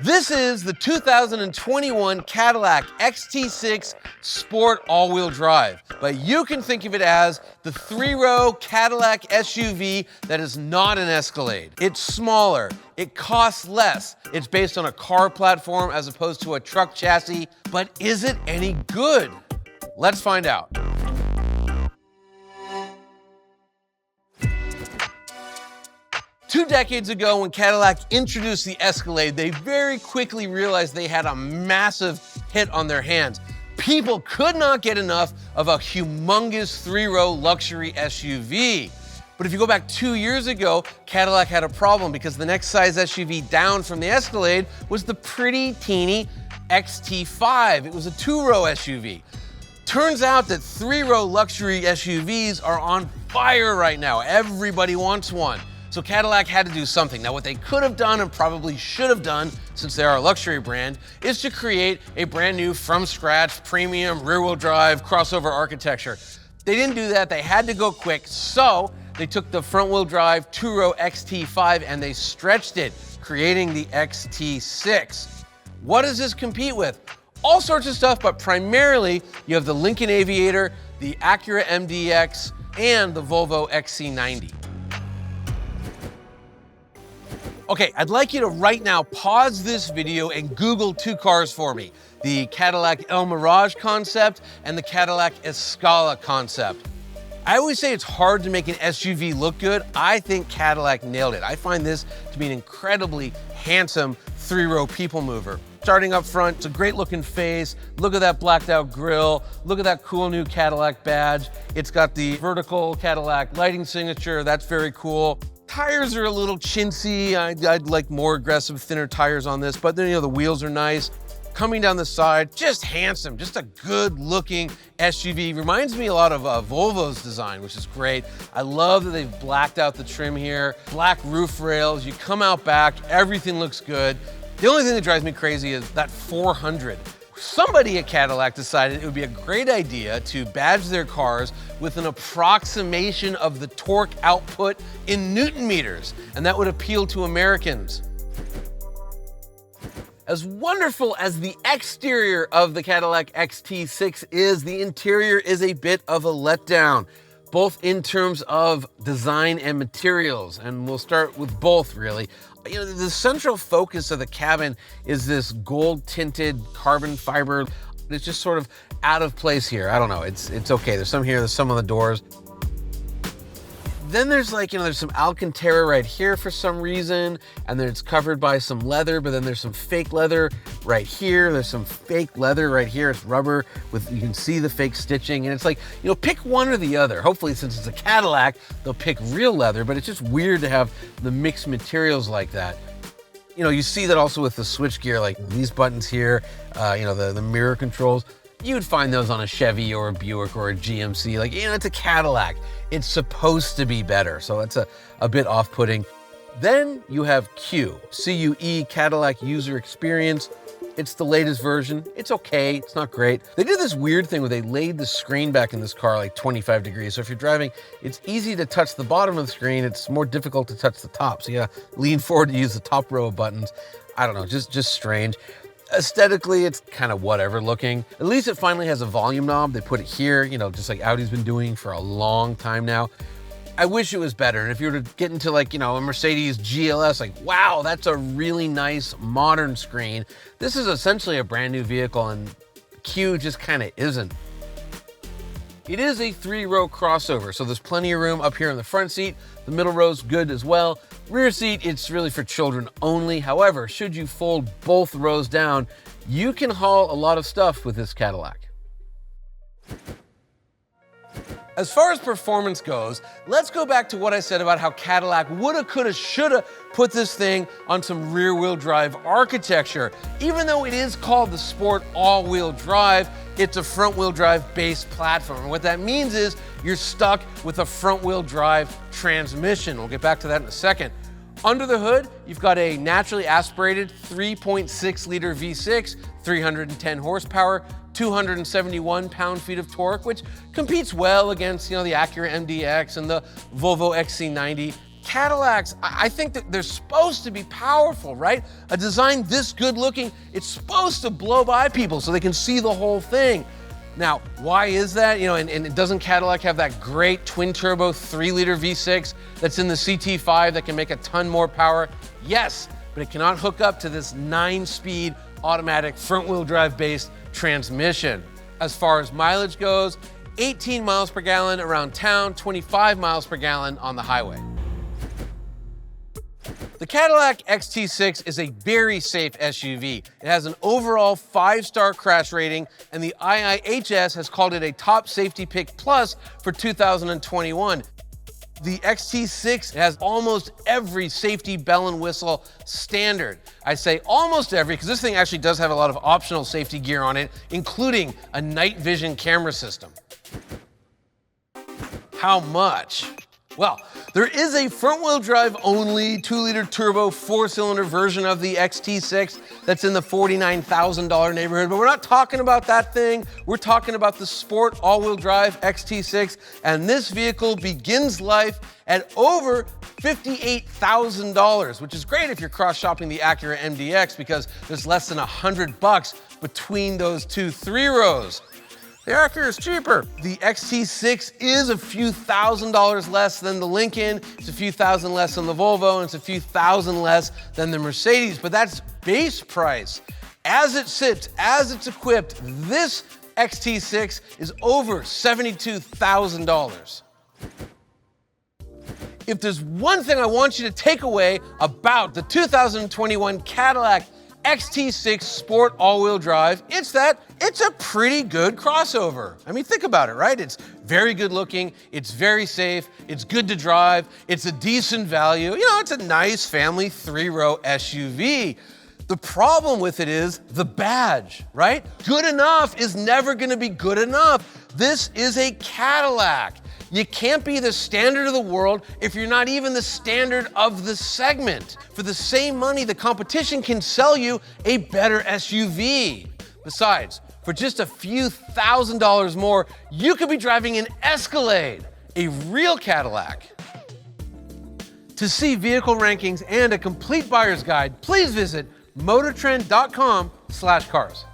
This is the 2021 Cadillac XT6 Sport all-wheel drive, but you can think of it as the three-row Cadillac SUV that is not an Escalade. It's smaller, it costs less, it's based on a car platform as opposed to a truck chassis, but is it any good? Let's find out. Two decades ago, when Cadillac introduced the Escalade, they very quickly realized they had a massive hit on their hands. People could not get enough of a humongous three-row luxury SUV. But if you go back 2 years ago, Cadillac had a problem because the next size SUV down from the Escalade was the pretty teeny XT5. It was a two-row SUV. Turns out that three-row luxury SUVs are on fire right now. Everybody wants one. So Cadillac had to do something. Now, what they could have done and probably should have done, since they are a luxury brand, is to create a brand new from scratch, premium, rear-wheel drive, crossover architecture. They didn't do that, they had to go quick, so they took the front-wheel drive two-row XT5 and they stretched it, creating the XT6. What does this compete with? All sorts of stuff, but primarily you have the Lincoln Aviator, the Acura MDX, and the Volvo XC90. Okay, I'd like you to right now pause this video and Google two cars for me. The Cadillac El Mirage concept and the Cadillac Escalade concept. I always say it's hard to make an SUV look good. I think Cadillac nailed it. I find this to be an incredibly handsome three-row people mover. Starting up front, it's a great looking face. Look at that blacked out grille. Look at that cool new Cadillac badge. It's got the vertical Cadillac lighting signature. That's very cool. Tires are a little chintzy. I'd like more aggressive, thinner tires on this, but then, the wheels are nice. Coming down the side, just handsome, just a good looking SUV. Reminds me a lot of Volvo's design, which is great. I love that they've blacked out the trim here. Black roof rails, you come out back, everything looks good. The only thing that drives me crazy is that 400. Somebody at Cadillac decided it would be a great idea to badge their cars with an approximation of the torque output in Newton meters, and that would appeal to Americans. As wonderful as the exterior of the Cadillac XT6 is, the interior is a bit of a letdown, both in terms of design and materials, and we'll start with both really. The central focus of the cabin is this gold-tinted carbon fiber. It's just sort of out of place here. I don't know, it's okay. There's some here, there's some on the doors. Then there's there's some Alcantara right here for some reason, and then it's covered by some leather, but then there's some fake leather right here. There's some fake leather right here. It's rubber with, you can see the fake stitching, and it's like, pick one or the other. Hopefully, since it's a Cadillac, they'll pick real leather, but it's just weird to have the mixed materials like that. You see that also with the switchgear, like these buttons here, the mirror controls. You would find those on a Chevy or a Buick or a GMC. It's a Cadillac. It's supposed to be better, so that's a bit off-putting. Then you have CUE, Cadillac User Experience. It's the latest version. It's okay, it's not great. They did this weird thing where they laid the screen back in this car like 25 degrees. So if you're driving, it's easy to touch the bottom of the screen. It's more difficult to touch the top. So you gotta lean forward to use the top row of buttons. I don't know, just strange. Aesthetically, it's kind of whatever looking. At least it finally has a volume knob. They put it here, just like Audi's been doing for a long time now. I wish it was better. And if you were to get into a Mercedes GLS, wow, that's a really nice modern screen. This is essentially a brand new vehicle, and CUE just kind of isn't. It is a three-row crossover, so there's plenty of room up here in the front seat. The middle row's good as well. Rear seat, it's really for children only. However, should you fold both rows down, you can haul a lot of stuff with this Cadillac. As far as performance goes, let's go back to what I said about how Cadillac woulda, coulda, shoulda put this thing on some rear-wheel drive architecture. Even though it is called the Sport all-wheel drive, it's a front-wheel drive base platform. And what that means is you're stuck with a front-wheel drive transmission. We'll get back to that in a second. Under the hood, you've got a naturally aspirated 3.6 liter V6, 310 horsepower, 271 pound-feet of torque, which competes well against, the Acura MDX and the Volvo XC90. Cadillacs, I think that they're supposed to be powerful, right? A design this good looking, it's supposed to blow by people so they can see the whole thing. Now, why is that? You know, and doesn't Cadillac have that great twin turbo 3-liter V6 that's in the CT5 that can make a ton more power? Yes, but it cannot hook up to this 9-speed automatic front-wheel drive based transmission. As far as mileage goes, 18 miles per gallon around town, 25 miles per gallon on the highway. The Cadillac XT6 is a very safe SUV. It has an overall 5-star crash rating, and the IIHS has called it a top safety pick plus for 2021. The XT6 has almost every safety bell and whistle standard. I say almost every because this thing actually does have a lot of optional safety gear on it, including a night vision camera system. How much? Well, there is a front-wheel drive only 2-liter turbo 4-cylinder version of the XT6 that's in the $49,000 neighborhood, but we're not talking about that thing. We're talking about the sport all-wheel drive XT6, and this vehicle begins life at over $58,000, which is great if you're cross-shopping the Acura MDX because there's less than $100 between those two 3-rows. The Acura is cheaper. The XT6 is a few $1,000s less than the Lincoln, it's a few thousand less than the Volvo, and it's a few thousand less than the Mercedes, but that's base price. As it sits, as it's equipped, this XT6 is over $72,000. If there's one thing I want you to take away about the 2021 Cadillac XT6 Sport all-wheel drive, it's that it's a pretty good crossover. I mean, think about it, right? It's very good looking, it's very safe, it's good to drive, it's a decent value. You know, it's a nice family 3-row SUV. The problem with it is the badge, right? Good enough is never gonna be good enough. This is a Cadillac. You can't be the standard of the world if you're not even the standard of the segment. For the same money, the competition can sell you a better SUV. Besides, for just a few $1,000s more, you could be driving an Escalade, a real Cadillac. To see vehicle rankings and a complete buyer's guide, please visit motortrend.com/cars.